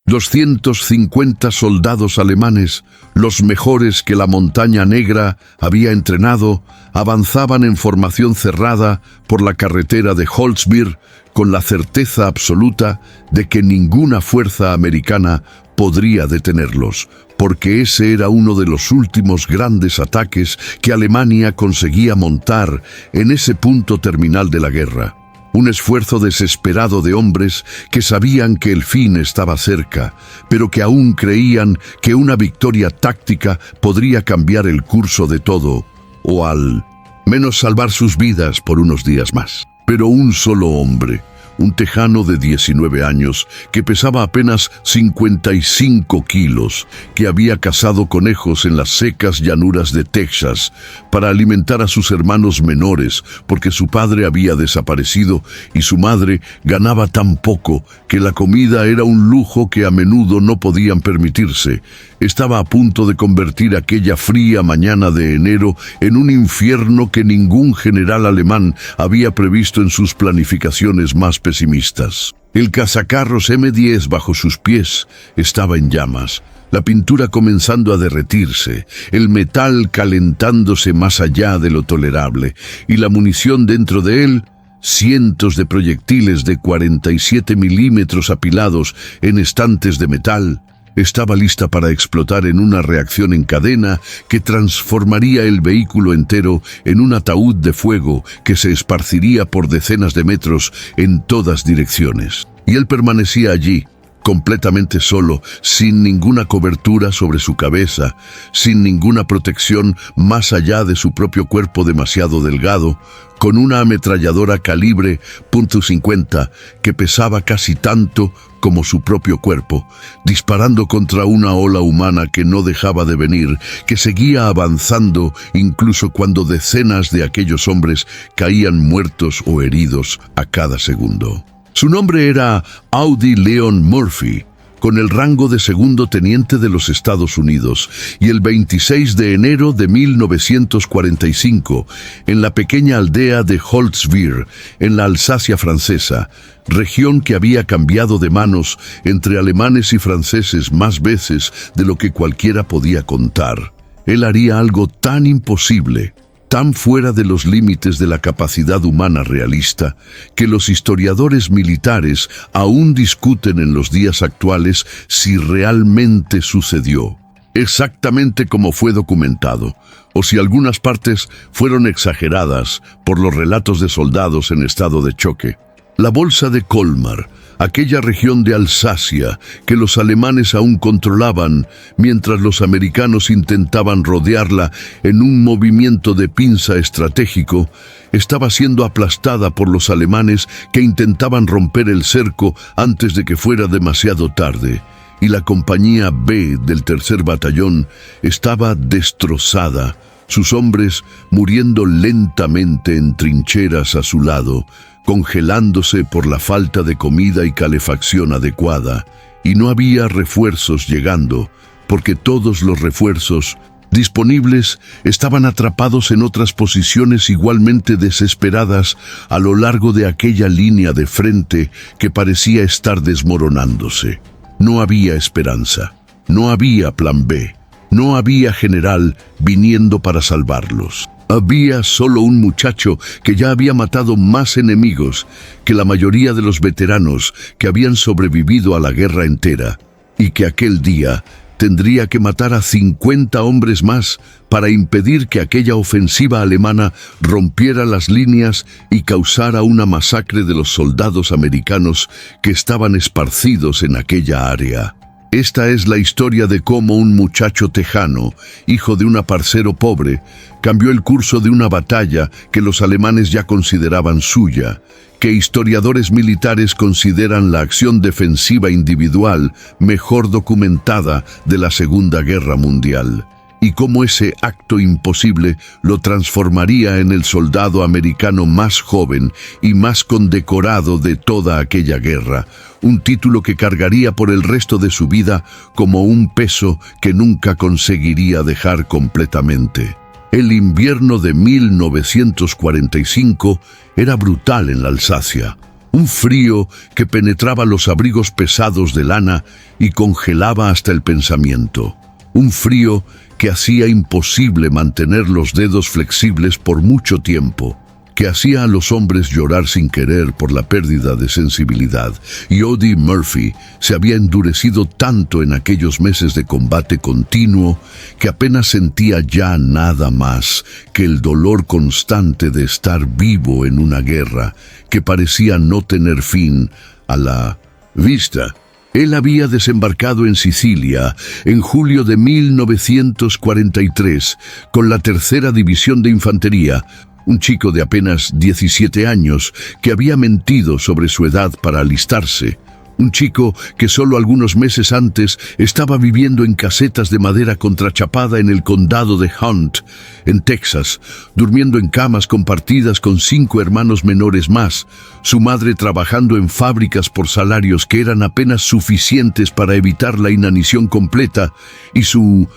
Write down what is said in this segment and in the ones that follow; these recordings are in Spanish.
250 soldados alemanes, los mejores que la Montaña Negra había entrenado, avanzaban en formación cerrada por la carretera de Holzbir con la certeza absoluta de que ninguna fuerza americana podría detenerlos, porque ese era uno de los últimos grandes ataques que Alemania conseguía montar en ese punto terminal de la guerra. Un esfuerzo desesperado de hombres que sabían que el fin estaba cerca, pero que aún creían que una victoria táctica podría cambiar el curso de todo, o al menos salvar sus vidas por unos días más. Pero un solo hombre, un tejano de 19 años, que pesaba apenas 55 kilos, que había cazado conejos en las secas llanuras de Texas para alimentar a sus hermanos menores, porque su padre había desaparecido y su madre ganaba tan poco que la comida era un lujo que a menudo no podían permitirse. Estaba a punto de convertir aquella fría mañana de enero en un infierno que ningún general alemán había previsto en sus planificaciones más pesimistas. El cazacarros M10 bajo sus pies estaba en llamas, la pintura comenzando a derretirse, el metal calentándose más allá de lo tolerable, y la munición dentro de él, cientos de proyectiles de 47 milímetros apilados en estantes de metal, estaba lista para explotar en una reacción en cadena que transformaría el vehículo entero en un ataúd de fuego que se esparciría por decenas de metros en todas direcciones. Y él permanecía allí, completamente solo, sin ninguna cobertura sobre su cabeza, sin ninguna protección más allá de su propio cuerpo demasiado delgado, con una ametralladora calibre .50 que pesaba casi tanto como su propio cuerpo, disparando contra una ola humana que no dejaba de venir, que seguía avanzando incluso cuando decenas de aquellos hombres caían muertos o heridos a cada segundo. Su nombre era Audie Leon Murphy, con el rango de segundo teniente de los Estados Unidos, y el 26 de enero de 1945, en la pequeña aldea de Holzbir, en la Alsacia francesa, región que había cambiado de manos entre alemanes y franceses más veces de lo que cualquiera podía contar. Él haría algo tan imposible, tan fuera de los límites de la capacidad humana realista, que los historiadores militares aún discuten en los días actuales si realmente sucedió, exactamente como fue documentado, o si algunas partes fueron exageradas por los relatos de soldados en estado de choque. La bolsa de Colmar, aquella región de Alsacia que los alemanes aún controlaban mientras los americanos intentaban rodearla en un movimiento de pinza estratégico, estaba siendo aplastada por los alemanes que intentaban romper el cerco antes de que fuera demasiado tarde, y la compañía B del tercer batallón estaba destrozada, sus hombres muriendo lentamente en trincheras a su lado, congelándose por la falta de comida y calefacción adecuada, y no había refuerzos llegando, porque todos los refuerzos disponibles estaban atrapados en otras posiciones igualmente desesperadas a lo largo de aquella línea de frente que parecía estar desmoronándose. No había esperanza, no había plan B, no había general viniendo para salvarlos. Había solo un muchacho que ya había matado más enemigos que la mayoría de los veteranos que habían sobrevivido a la guerra entera, y que aquel día tendría que matar a 50 hombres más para impedir que aquella ofensiva alemana rompiera las líneas y causara una masacre de los soldados americanos que estaban esparcidos en aquella área. Esta es la historia de cómo un muchacho tejano, hijo de un aparcero pobre, cambió el curso de una batalla que los alemanes ya consideraban suya, que historiadores militares consideran la acción defensiva individual mejor documentada de la Segunda Guerra Mundial, y cómo ese acto imposible lo transformaría en el soldado americano más joven y más condecorado de toda aquella guerra, un título que cargaría por el resto de su vida como un peso que nunca conseguiría dejar completamente. El invierno de 1945 era brutal en la Alsacia. un frío que penetraba los abrigos pesados de lana y congelaba hasta el pensamiento, un frío que hacía imposible mantener los dedos flexibles por mucho tiempo, que hacía a los hombres llorar sin querer por la pérdida de sensibilidad. Y Audie Murphy se había endurecido tanto en aquellos meses de combate continuo que apenas sentía ya nada más que el dolor constante de estar vivo en una guerra que parecía no tener fin a la vista. Él había desembarcado en Sicilia en julio de 1943 con la Tercera División de Infantería, un chico de apenas 17 años que había mentido sobre su edad para alistarse. Un chico que solo algunos meses antes estaba viviendo en casetas de madera contrachapada en el condado de Hunt, en Texas, durmiendo en camas compartidas con 5 hermanos menores más, su madre trabajando en fábricas por salarios que eran apenas suficientes para evitar la inanición completa, y su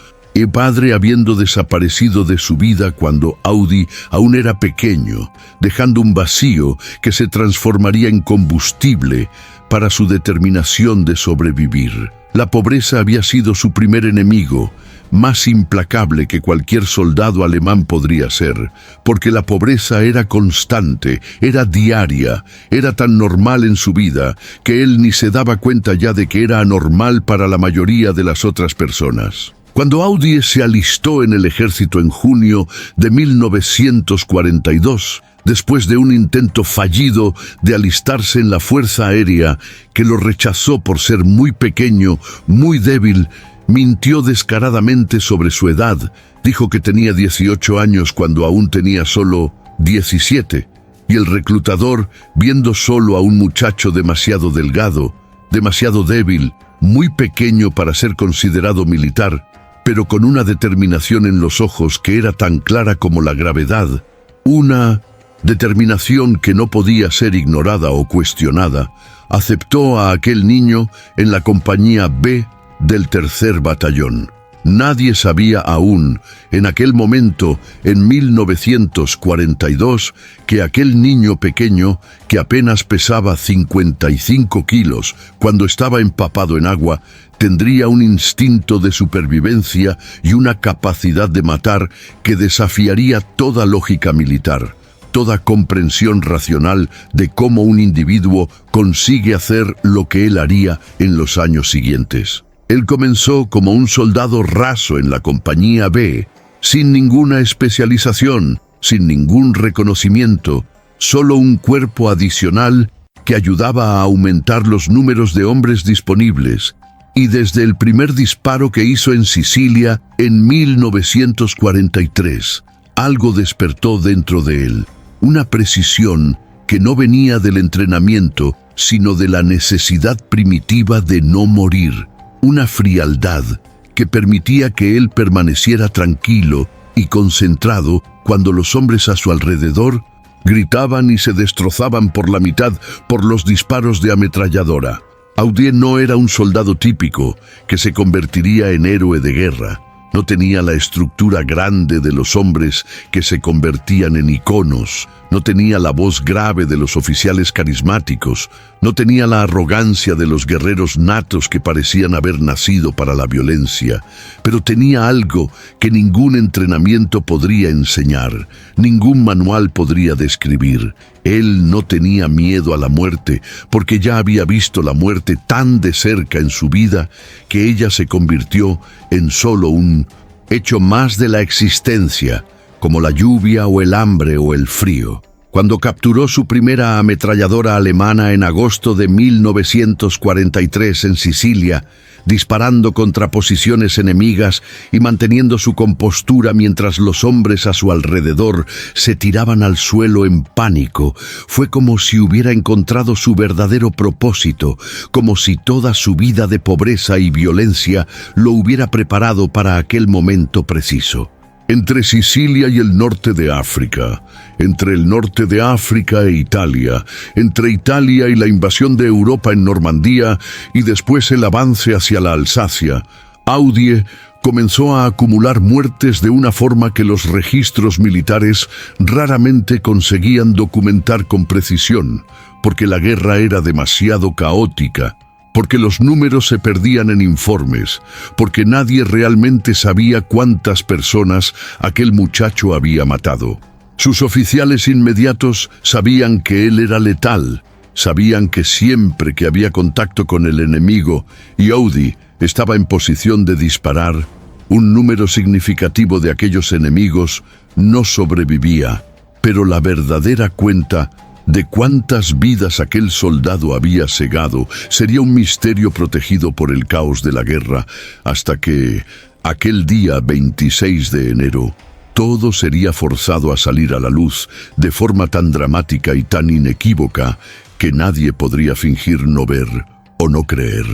padre habiendo desaparecido de su vida cuando Audie aún era pequeño, dejando un vacío que se transformaría en combustible para su determinación de sobrevivir. La pobreza había sido su primer enemigo, más implacable que cualquier soldado alemán podría ser, porque la pobreza era constante, era diaria, era tan normal en su vida que él ni se daba cuenta ya de que era anormal para la mayoría de las otras personas. Cuando Audie se alistó en el ejército en junio de 1942, después de un intento fallido de alistarse en la Fuerza Aérea que lo rechazó por ser muy pequeño, muy débil, mintió descaradamente sobre su edad. Dijo que tenía 18 años cuando aún tenía solo 17, y el reclutador, viendo solo a un muchacho demasiado delgado, demasiado débil, muy pequeño para ser considerado militar, pero con una determinación en los ojos que era tan clara como la gravedad, una determinación que no podía ser ignorada o cuestionada, aceptó a aquel niño en la compañía B del 3er Batallón. Nadie sabía aún, en aquel momento, en 1942, que aquel niño pequeño, que apenas pesaba 55 kilos cuando estaba empapado en agua, tendría un instinto de supervivencia y una capacidad de matar que desafiaría toda lógica militar, toda comprensión racional de cómo un individuo consigue hacer lo que él haría en los años siguientes. Él comenzó como un soldado raso en la compañía B, sin ninguna especialización, sin ningún reconocimiento, solo un cuerpo adicional que ayudaba a aumentar los números de hombres disponibles. Y desde el primer disparo que hizo en Sicilia en 1943, algo despertó dentro de él, una precisión que no venía del entrenamiento, sino de la necesidad primitiva de no morir, una frialdad que permitía que él permaneciera tranquilo y concentrado cuando los hombres a su alrededor gritaban y se destrozaban por la mitad por los disparos de ametralladora. Audie no era un soldado típico que se convertiría en héroe de guerra. No tenía la estructura grande de los hombres que se convertían en iconos. No tenía la voz grave de los oficiales carismáticos. No tenía la arrogancia de los guerreros natos que parecían haber nacido para la violencia. Pero tenía algo que ningún entrenamiento podría enseñar, ningún manual podría describir. Él no tenía miedo a la muerte, porque ya había visto la muerte tan de cerca en su vida que ella se convirtió en solo un hecho más de la existencia, como la lluvia o el hambre o el frío. Cuando capturó su primera ametralladora alemana en agosto de 1943 en Sicilia, disparando contra posiciones enemigas y manteniendo su compostura mientras los hombres a su alrededor se tiraban al suelo en pánico, fue como si hubiera encontrado su verdadero propósito, como si toda su vida de pobreza y violencia lo hubiera preparado para aquel momento preciso. Entre Sicilia y el norte de África, entre el norte de África e Italia, entre Italia y la invasión de Europa en Normandía y después el avance hacia la Alsacia, Audie comenzó a acumular muertes de una forma que los registros militares raramente conseguían documentar con precisión. porque la guerra era demasiado caótica, porque los números se perdían en informes, porque nadie realmente sabía cuántas personas aquel muchacho había matado. Sus oficiales inmediatos sabían que él era letal, sabían que siempre que había contacto con el enemigo y Audi estaba en posición de disparar, un número significativo de aquellos enemigos no sobrevivía. Pero la verdadera cuenta de cuántas vidas aquel soldado había cegado sería un misterio protegido por el caos de la guerra, hasta que, aquel día 26 de enero, todo sería forzado a salir a la luz de forma tan dramática y tan inequívoca que nadie podría fingir no ver o no creer.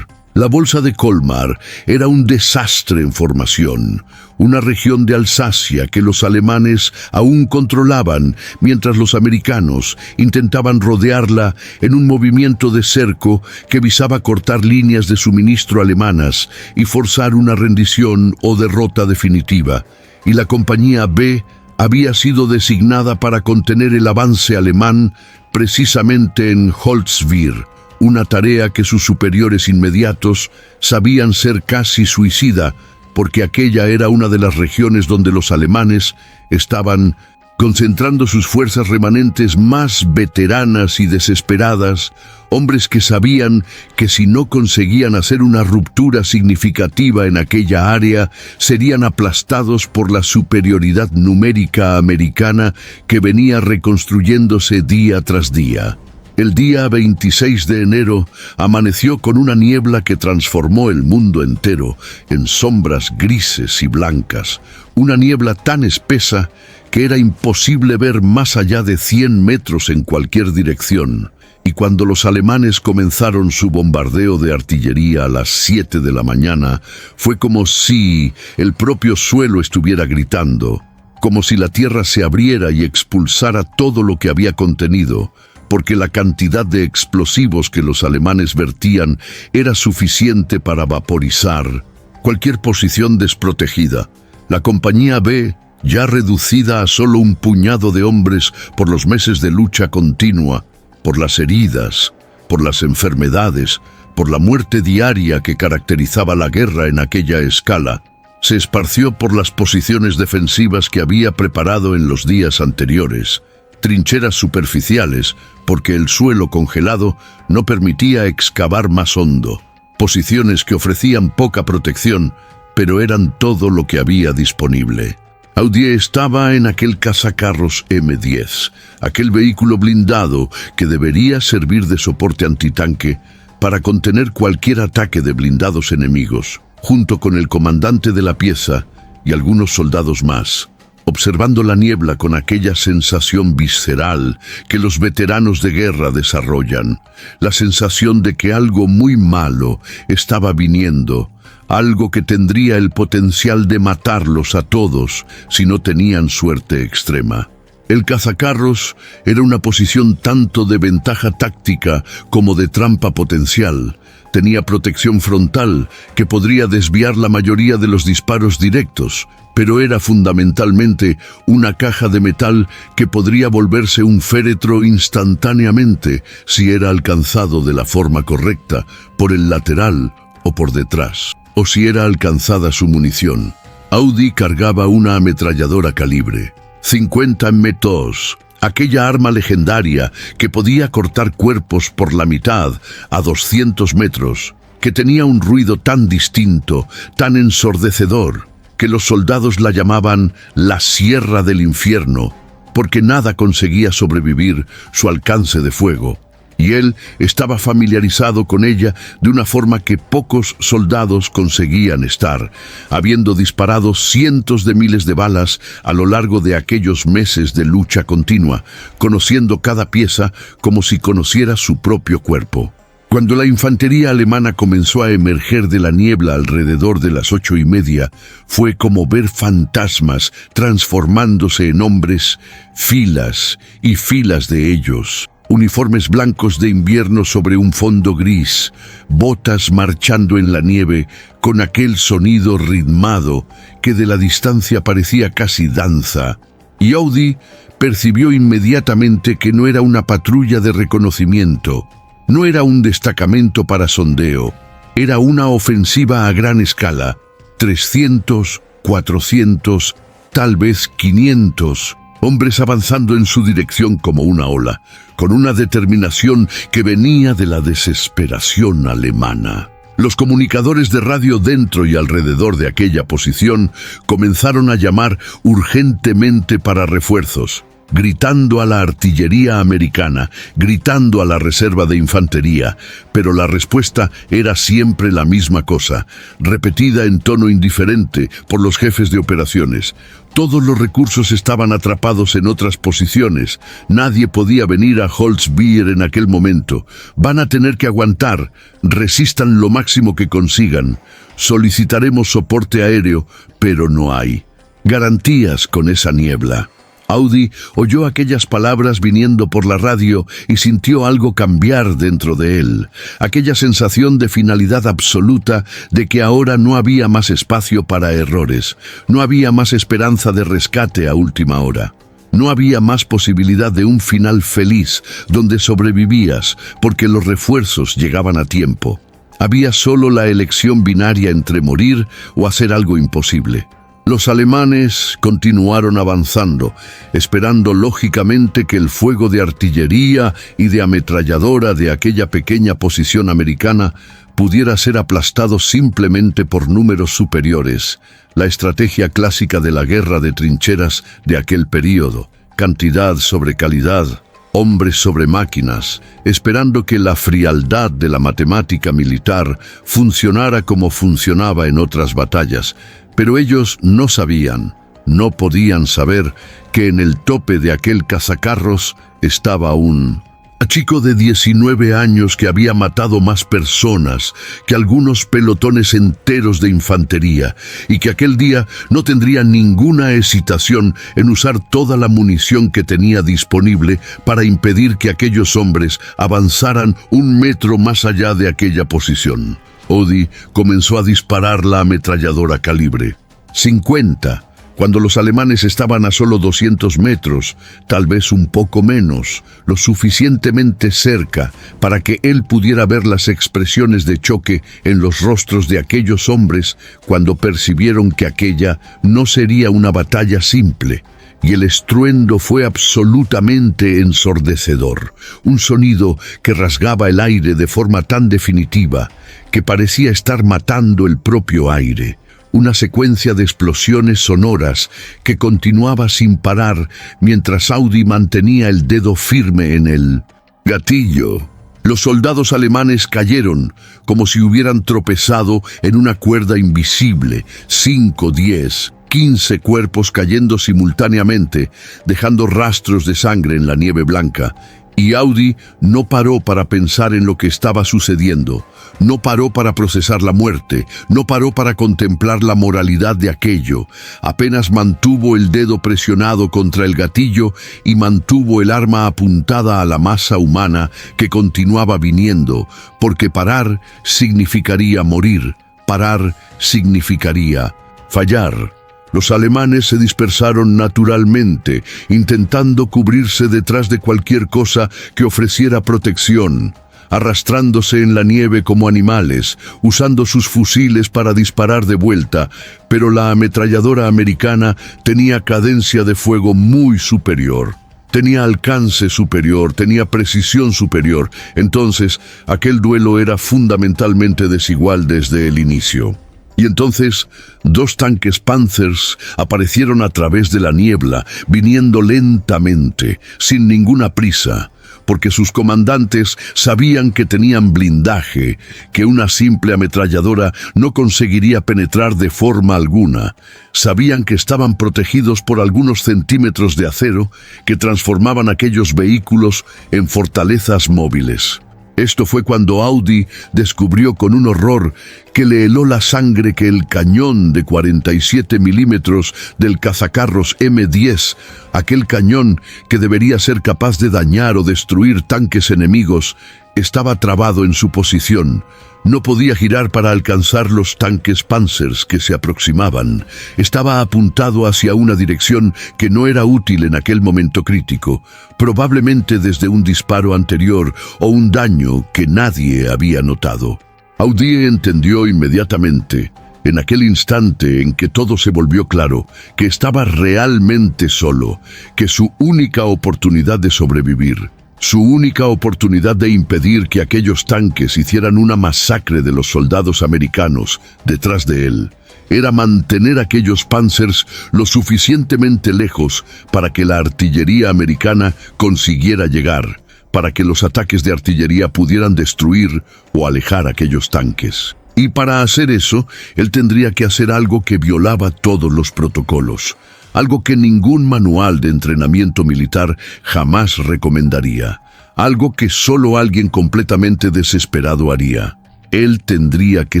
La bolsa de Colmar era un desastre en formación, una región de Alsacia que los alemanes aún controlaban, mientras los americanos intentaban rodearla en un movimiento de cerco que visaba cortar líneas de suministro alemanas y forzar una rendición o derrota definitiva. Y la compañía B había sido designada para contener el avance alemán precisamente en Holzwir, una tarea que sus superiores inmediatos sabían ser casi suicida, porque aquella era una de las regiones donde los alemanes estaban concentrando sus fuerzas remanentes más veteranas y desesperadas, hombres que sabían que si no conseguían hacer una ruptura significativa en aquella área, serían aplastados por la superioridad numérica americana que venía reconstruyéndose día tras día. El día 26 de enero amaneció con una niebla que transformó el mundo entero en sombras grises y blancas, una niebla tan espesa que era imposible ver más allá de 100 metros en cualquier dirección. Y cuando los alemanes comenzaron su bombardeo de artillería a las 7 de la mañana, fue como si el propio suelo estuviera gritando, como si la tierra se abriera y expulsara todo lo que había contenido, porque la cantidad de explosivos que los alemanes vertían era suficiente para vaporizar cualquier posición desprotegida. La compañía B, ya reducida a solo un puñado de hombres por los meses de lucha continua, por las heridas, por las enfermedades, por la muerte diaria que caracterizaba la guerra en aquella escala, se esparció por las posiciones defensivas que había preparado en los días anteriores, trincheras superficiales, porque el suelo congelado no permitía excavar más hondo, posiciones que ofrecían poca protección, pero eran todo lo que había disponible. Audi estaba en aquel cazacarros M10, aquel vehículo blindado que debería servir de soporte antitanque para contener cualquier ataque de blindados enemigos, junto con el comandante de la pieza y algunos soldados más, observando la niebla con aquella sensación visceral que los veteranos de guerra desarrollan, la sensación de que algo muy malo estaba viniendo, algo que tendría el potencial de matarlos a todos si no tenían suerte extrema. El cazacarros era una posición tanto de ventaja táctica como de trampa potencial. Tenía protección frontal que podría desviar la mayoría de los disparos directos, pero era fundamentalmente una caja de metal que podría volverse un féretro instantáneamente si era alcanzado de la forma correcta, por el lateral o por detrás, o si era alcanzada su munición. Audi cargaba una ametralladora calibre 50 M2, aquella arma legendaria que podía cortar cuerpos por la mitad a 200 metros, que tenía un ruido tan distinto, tan ensordecedor, que los soldados la llamaban la Sierra del Infierno, porque nada conseguía sobrevivir su alcance de fuego. Y él estaba familiarizado con ella de una forma que pocos soldados conseguían estar, habiendo disparado cientos de miles de balas a lo largo de aquellos meses de lucha continua, conociendo cada pieza como si conociera su propio cuerpo. Cuando la infantería alemana comenzó a emerger de la niebla alrededor de las 8:30, fue como ver fantasmas transformándose en hombres, filas y filas de ellos. Uniformes blancos de invierno sobre un fondo gris, botas marchando en la nieve con aquel sonido ritmado que de la distancia parecía casi danza. Y Audi percibió inmediatamente que no era una patrulla de reconocimiento, no era un destacamento para sondeo, era una ofensiva a gran escala. 300, 400, tal vez 500 hombres avanzando en su dirección como una ola, con una determinación que venía de la desesperación alemana. Los comunicadores de radio dentro y alrededor de aquella posición comenzaron a llamar urgentemente para refuerzos, gritando a la artillería americana, gritando a la reserva de infantería, pero la respuesta era siempre la misma cosa, repetida en tono indiferente por los jefes de operaciones. Todos los recursos estaban atrapados en otras posiciones. Nadie podía venir a Holzbier en aquel momento. Van a tener que aguantar. Resistan lo máximo que consigan. Solicitaremos soporte aéreo, pero no hay garantías con esa niebla. Audi oyó aquellas palabras viniendo por la radio y sintió algo cambiar dentro de él, aquella sensación de finalidad absoluta, de que ahora no había más espacio para errores, no había más esperanza de rescate a última hora. No había más posibilidad de un final feliz, donde sobrevivías, porque los refuerzos llegaban a tiempo. Había solo la elección binaria entre morir o hacer algo imposible. Los alemanes continuaron avanzando, esperando lógicamente que el fuego de artillería y de ametralladora de aquella pequeña posición americana pudiera ser aplastado simplemente por números superiores, la estrategia clásica de la guerra de trincheras de aquel período, cantidad sobre calidad, hombres sobre máquinas, esperando que la frialdad de la matemática militar funcionara como funcionaba en otras batallas. Pero ellos no sabían, no podían saber que en el tope de aquel cazacarros estaba un chico de 19 años que había matado más personas que algunos pelotones enteros de infantería y que aquel día no tendría ninguna hesitación en usar toda la munición que tenía disponible para impedir que aquellos hombres avanzaran 1 metro más allá de aquella posición. Audi comenzó a disparar la ametralladora calibre 50, cuando los alemanes estaban a solo 200 metros, tal vez un poco menos, lo suficientemente cerca para que él pudiera ver las expresiones de choque en los rostros de aquellos hombres cuando percibieron que aquella no sería una batalla simple. Y el estruendo fue absolutamente ensordecedor, un sonido que rasgaba el aire de forma tan definitiva que parecía estar matando el propio aire, una secuencia de explosiones sonoras que continuaba sin parar mientras Audi mantenía el dedo firme en el gatillo. Los soldados alemanes cayeron como si hubieran tropezado en una cuerda invisible, 5, 10, 15 cuerpos cayendo simultáneamente, dejando rastros de sangre en la nieve blanca. Y Audi no paró para pensar en lo que estaba sucediendo, no paró para procesar la muerte, no paró para contemplar la moralidad de aquello. Apenas mantuvo el dedo presionado contra el gatillo y mantuvo el arma apuntada a la masa humana que continuaba viniendo, porque parar significaría morir, parar significaría fallar. Los alemanes se dispersaron naturalmente, intentando cubrirse detrás de cualquier cosa que ofreciera protección, arrastrándose en la nieve como animales, usando sus fusiles para disparar de vuelta, pero la ametralladora americana tenía cadencia de fuego muy superior. Tenía alcance superior, tenía precisión superior. Entonces, aquel duelo era fundamentalmente desigual desde el inicio. Y entonces, 2 tanques Panzers aparecieron a través de la niebla, viniendo lentamente, sin ninguna prisa, porque sus comandantes sabían que tenían blindaje, que una simple ametralladora no conseguiría penetrar de forma alguna. Sabían que estaban protegidos por algunos centímetros de acero que transformaban aquellos vehículos en fortalezas móviles. Esto fue cuando Audi descubrió con un horror que le heló la sangre que el cañón de 47 milímetros del cazacarros M10, aquel cañón que debería ser capaz de dañar o destruir tanques enemigos, estaba trabado en su posición. No podía girar para alcanzar los tanques Panzers que se aproximaban. Estaba apuntado hacia una dirección que no era útil en aquel momento crítico, probablemente desde un disparo anterior o un daño que nadie había notado. Audi entendió inmediatamente, en aquel instante en que todo se volvió claro, que estaba realmente solo, que su única oportunidad de sobrevivir, su única oportunidad de impedir que aquellos tanques hicieran una masacre de los soldados americanos detrás de él, era mantener aquellos Panzers lo suficientemente lejos para que la artillería americana consiguiera llegar, para que los ataques de artillería pudieran destruir o alejar aquellos tanques. Y para hacer eso, él tendría que hacer algo que violaba todos los protocolos, algo que ningún manual de entrenamiento militar jamás recomendaría, algo que solo alguien completamente desesperado haría. Él tendría que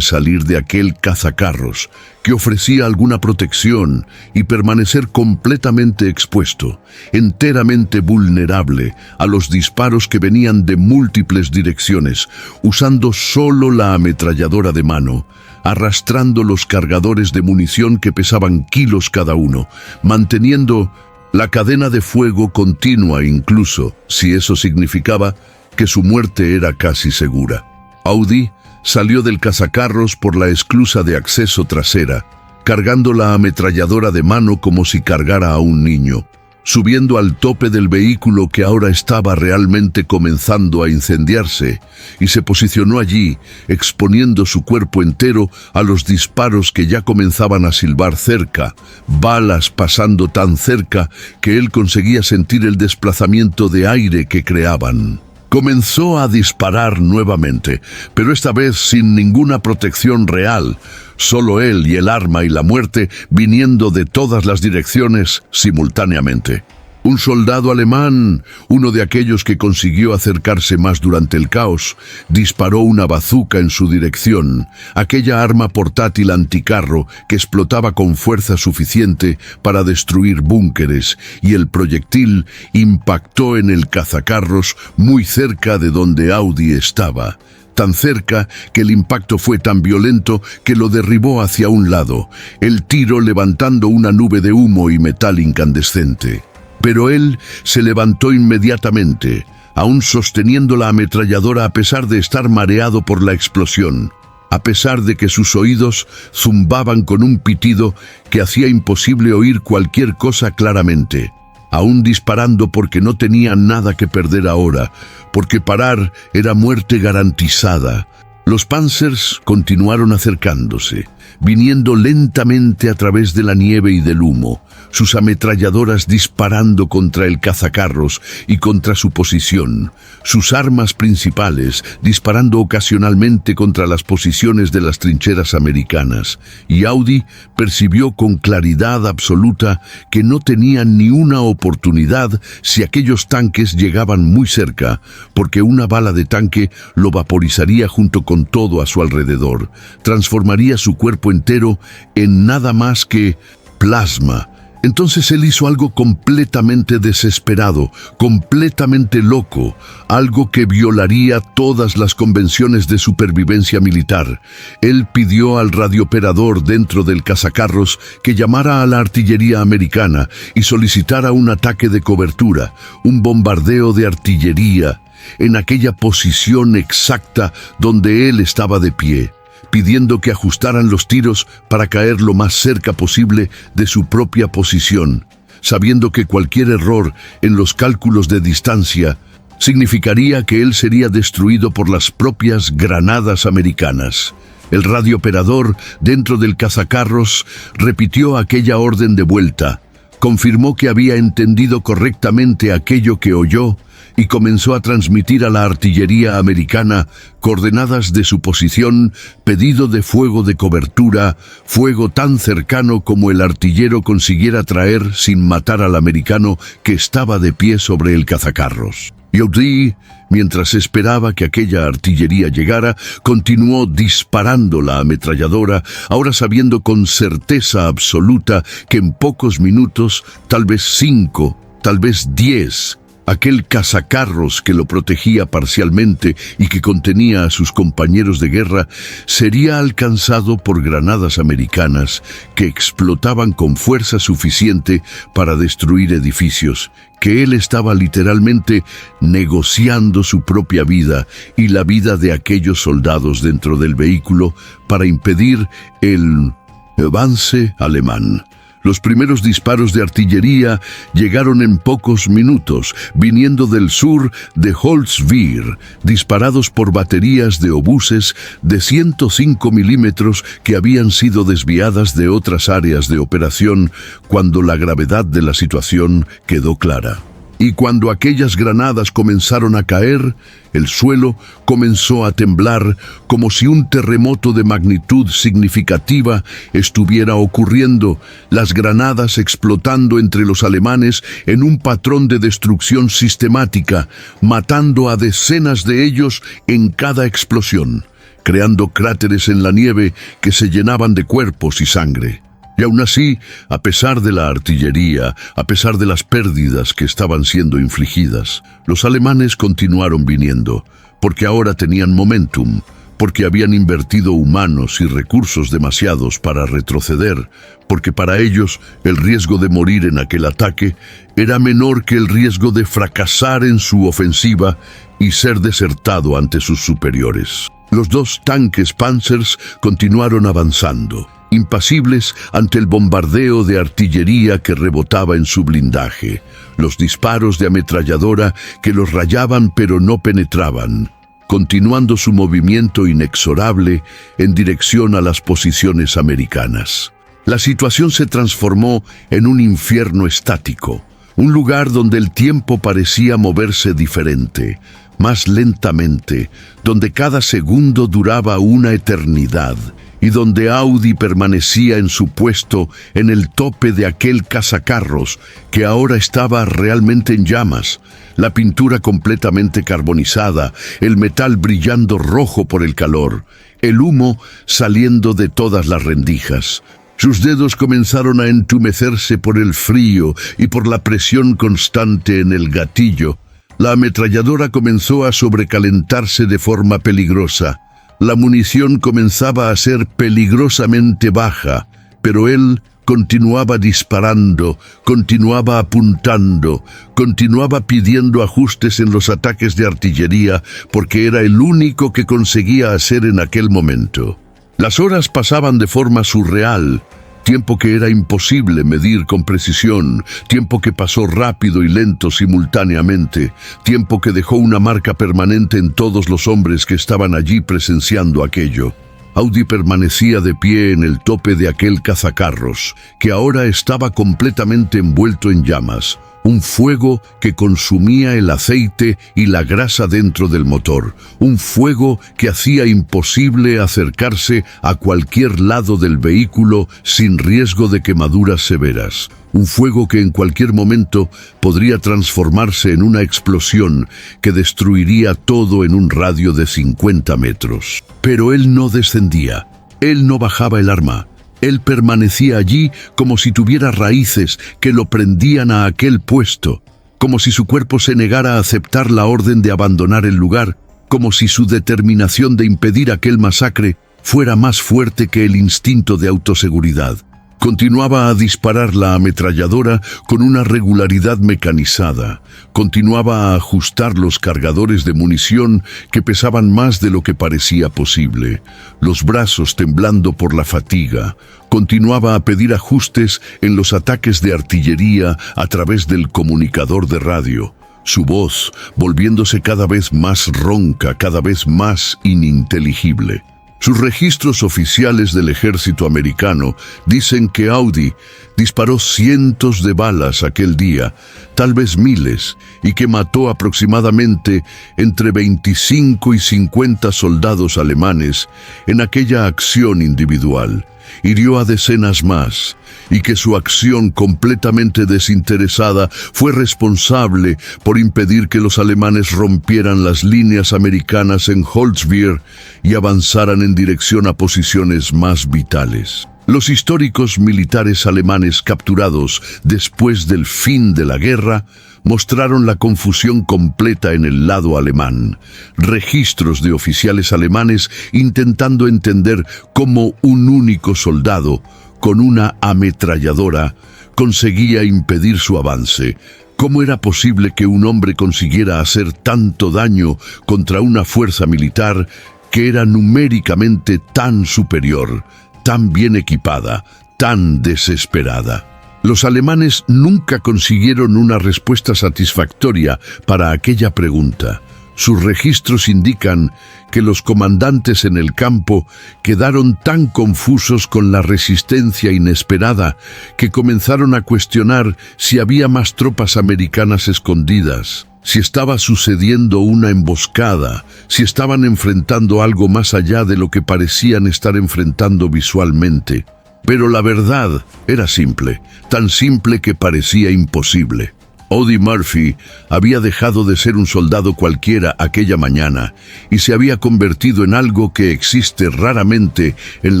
salir de aquel cazacarros que ofrecía alguna protección y permanecer completamente expuesto, enteramente vulnerable a los disparos que venían de múltiples direcciones, usando solo la ametralladora de mano, arrastrando los cargadores de munición que pesaban kilos cada uno, manteniendo la cadena de fuego continua incluso si eso significaba que su muerte era casi segura. Audi salió del cazacarros por la esclusa de acceso trasera, cargando la ametralladora de mano como si cargara a un niño, subiendo al tope del vehículo que ahora estaba realmente comenzando a incendiarse, y se posicionó allí, exponiendo su cuerpo entero a los disparos que ya comenzaban a silbar cerca, balas pasando tan cerca que él conseguía sentir el desplazamiento de aire que creaban. Comenzó a disparar nuevamente, pero esta vez sin ninguna protección real, solo él y el arma y la muerte viniendo de todas las direcciones simultáneamente. Un soldado alemán, uno de aquellos que consiguió acercarse más durante el caos, disparó una bazuca en su dirección, aquella arma portátil anticarro que explotaba con fuerza suficiente para destruir búnkeres, y el proyectil impactó en el cazacarros muy cerca de donde Audi estaba. Tan cerca que el impacto fue tan violento que lo derribó hacia un lado, el tiro levantando una nube de humo y metal incandescente. Pero él se levantó inmediatamente, aún sosteniendo la ametralladora a pesar de estar mareado por la explosión, a pesar de que sus oídos zumbaban con un pitido que hacía imposible oír cualquier cosa claramente, aún disparando porque no tenía nada que perder ahora, porque parar era muerte garantizada. Los Panzers continuaron acercándose, viniendo lentamente a través de la nieve y del humo, sus ametralladoras disparando contra el cazacarros y contra su posición, sus armas principales disparando ocasionalmente contra las posiciones de las trincheras americanas, y Audi percibió con claridad absoluta que no tenían ni una oportunidad si aquellos tanques llegaban muy cerca, porque una bala de tanque lo vaporizaría junto con todo a su alrededor, transformaría su cuerpo entero en nada más que plasma. Entonces él hizo algo completamente desesperado, completamente loco, algo que violaría todas las convenciones de supervivencia militar. Él pidió al radiooperador dentro del cazacarros que llamara a la artillería americana y solicitara un ataque de cobertura, un bombardeo de artillería, en aquella posición exacta donde él estaba de pie, pidiendo que ajustaran los tiros para caer lo más cerca posible de su propia posición, sabiendo que cualquier error en los cálculos de distancia significaría que él sería destruido por las propias granadas americanas. El radiooperador dentro del cazacarros repitió aquella orden de vuelta, confirmó que había entendido correctamente aquello que oyó y comenzó a transmitir a la artillería americana coordenadas de su posición, pedido de fuego de cobertura, fuego tan cercano como el artillero consiguiera traer sin matar al americano que estaba de pie sobre el cazacarros. Y Audi, mientras esperaba que aquella artillería llegara, continuó disparando la ametralladora, ahora sabiendo con certeza absoluta que en pocos minutos, tal vez 5, tal vez 10, Aquel cazacarros que lo protegía parcialmente y que contenía a sus compañeros de guerra sería alcanzado por granadas americanas que explotaban con fuerza suficiente para destruir edificios, que él estaba literalmente negociando su propia vida y la vida de aquellos soldados dentro del vehículo para impedir el avance alemán. Los primeros disparos de artillería llegaron en pocos minutos, viniendo del sur de Holzwihr, disparados por baterías de obuses de 105 milímetros que habían sido desviadas de otras áreas de operación cuando la gravedad de la situación quedó clara. Y cuando aquellas granadas comenzaron a caer, el suelo comenzó a temblar como si un terremoto de magnitud significativa estuviera ocurriendo, las granadas explotando entre los alemanes en un patrón de destrucción sistemática, matando a decenas de ellos en cada explosión, creando cráteres en la nieve que se llenaban de cuerpos y sangre. Y aún así, a pesar de la artillería, a pesar de las pérdidas que estaban siendo infligidas, los alemanes continuaron viniendo, porque ahora tenían momentum, porque habían invertido humanos y recursos demasiados para retroceder, porque para ellos el riesgo de morir en aquel ataque era menor que el riesgo de fracasar en su ofensiva y ser desertado ante sus superiores. Los dos tanques Panzers continuaron avanzando, impasibles ante el bombardeo de artillería que rebotaba en su blindaje, los disparos de ametralladora que los rayaban pero no penetraban, continuando su movimiento inexorable en dirección a las posiciones americanas. La situación se transformó en un infierno estático, un lugar donde el tiempo parecía moverse diferente, más lentamente, donde cada segundo duraba una eternidad, y donde Audi permanecía en su puesto en el tope de aquel cazacarros que ahora estaba realmente en llamas, la pintura completamente carbonizada, el metal brillando rojo por el calor, el humo saliendo de todas las rendijas. Sus dedos comenzaron a entumecerse por el frío y por la presión constante en el gatillo. La ametralladora comenzó a sobrecalentarse de forma peligrosa. La munición comenzaba a ser peligrosamente baja, pero él continuaba disparando, continuaba apuntando, continuaba pidiendo ajustes en los ataques de artillería porque era el único que conseguía hacer en aquel momento. Las horas pasaban de forma surreal, tiempo que era imposible medir con precisión, tiempo que pasó rápido y lento simultáneamente, tiempo que dejó una marca permanente en todos los hombres que estaban allí presenciando aquello. Audi permanecía de pie en el tope de aquel cazacarros, que ahora estaba completamente envuelto en llamas, un fuego que consumía el aceite y la grasa dentro del motor, un fuego que hacía imposible acercarse a cualquier lado del vehículo sin riesgo de quemaduras severas, un fuego que en cualquier momento podría transformarse en una explosión que destruiría todo en un radio de 50 metros. Pero él no descendía, él no bajaba el arma. Él permanecía allí como si tuviera raíces que lo prendían a aquel puesto, como si su cuerpo se negara a aceptar la orden de abandonar el lugar, como si su determinación de impedir aquel masacre fuera más fuerte que el instinto de autoseguridad. Continuaba a disparar la ametralladora con una regularidad mecanizada. Continuaba a ajustar los cargadores de munición que pesaban más de lo que parecía posible, los brazos temblando por la fatiga. Continuaba a pedir ajustes en los ataques de artillería a través del comunicador de radio, su voz volviéndose cada vez más ronca, cada vez más ininteligible. Sus registros oficiales del ejército americano dicen que Audi disparó cientos de balas aquel día, tal vez miles, y que mató aproximadamente entre 25 y 50 soldados alemanes en aquella acción individual. Hirió a decenas más, y que su acción completamente desinteresada fue responsable por impedir que los alemanes rompieran las líneas americanas en Holzwihr y avanzaran en dirección a posiciones más vitales. Los históricos militares alemanes capturados después del fin de la guerra mostraron la confusión completa en el lado alemán. Registros de oficiales alemanes intentando entender cómo un único soldado, con una ametralladora, conseguía impedir su avance. ¿Cómo era posible que un hombre consiguiera hacer tanto daño contra una fuerza militar que era numéricamente tan superior, tan bien equipada, tan desesperada? Los alemanes nunca consiguieron una respuesta satisfactoria para aquella pregunta. Sus registros indican que los comandantes en el campo quedaron tan confusos con la resistencia inesperada que comenzaron a cuestionar si había más tropas americanas escondidas, si estaba sucediendo una emboscada, si estaban enfrentando algo más allá de lo que parecían estar enfrentando visualmente. Pero la verdad era simple, tan simple que parecía imposible. Audie Murphy había dejado de ser un soldado cualquiera aquella mañana y se había convertido en algo que existe raramente en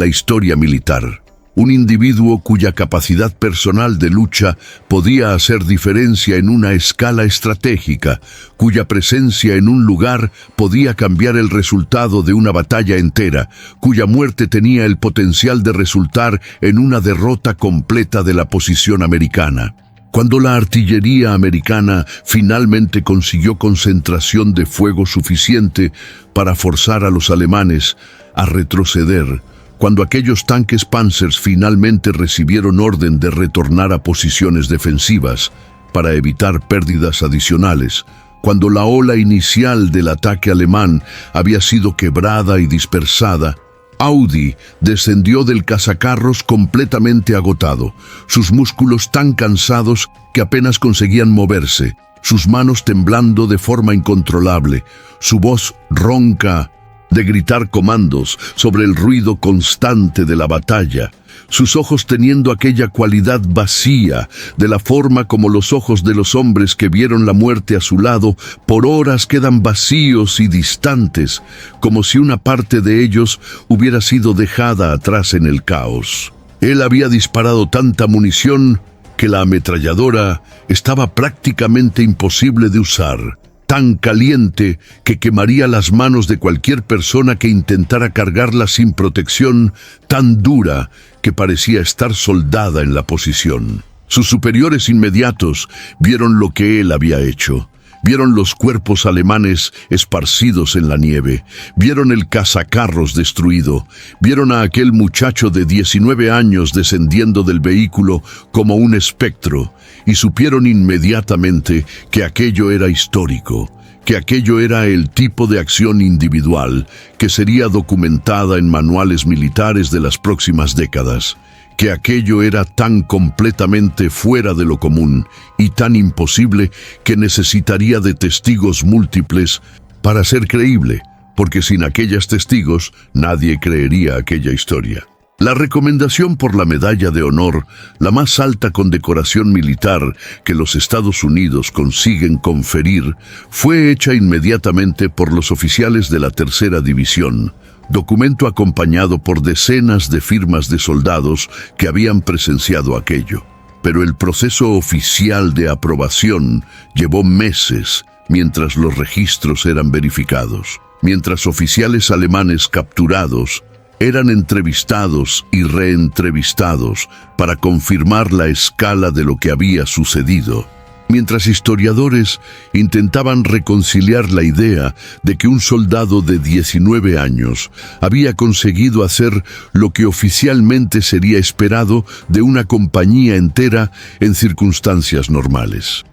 la historia militar. Un individuo cuya capacidad personal de lucha podía hacer diferencia en una escala estratégica, cuya presencia en un lugar podía cambiar el resultado de una batalla entera, cuya muerte tenía el potencial de resultar en una derrota completa de la posición americana. Cuando la artillería americana finalmente consiguió concentración de fuego suficiente para forzar a los alemanes a retroceder, cuando aquellos tanques Panzers finalmente recibieron orden de retornar a posiciones defensivas para evitar pérdidas adicionales, cuando la ola inicial del ataque alemán había sido quebrada y dispersada, Audie descendió del cazacarros completamente agotado, sus músculos tan cansados que apenas conseguían moverse, sus manos temblando de forma incontrolable, su voz ronca de gritar comandos sobre el ruido constante de la batalla, sus ojos teniendo aquella cualidad vacía, de la forma como los ojos de los hombres que vieron la muerte a su lado por horas quedan vacíos y distantes, como si una parte de ellos hubiera sido dejada atrás en el caos. Él había disparado tanta munición que la ametralladora estaba prácticamente imposible de usar, tan caliente que quemaría las manos de cualquier persona que intentara cargarla sin protección, tan dura que parecía estar soldada en la posición. Sus superiores inmediatos vieron lo que él había hecho. Vieron los cuerpos alemanes esparcidos en la nieve, vieron el cazacarros destruido, vieron a aquel muchacho de 19 años descendiendo del vehículo como un espectro, y supieron inmediatamente que aquello era histórico, que aquello era el tipo de acción individual que sería documentada en manuales militares de las próximas décadas, que aquello era tan completamente fuera de lo común y tan imposible que necesitaría de testigos múltiples para ser creíble, porque sin aquellos testigos nadie creería aquella historia. La recomendación por la Medalla de Honor, la más alta condecoración militar que los Estados Unidos consiguen conferir, fue hecha inmediatamente por los oficiales de la Tercera División, documento acompañado por decenas de firmas de soldados que habían presenciado aquello. Pero el proceso oficial de aprobación llevó meses mientras los registros eran verificados, mientras oficiales alemanes capturados eran entrevistados y reentrevistados para confirmar la escala de lo que había sucedido, mientras historiadores intentaban reconciliar la idea de que un soldado de 19 años había conseguido hacer lo que oficialmente sería esperado de una compañía entera en circunstancias normales.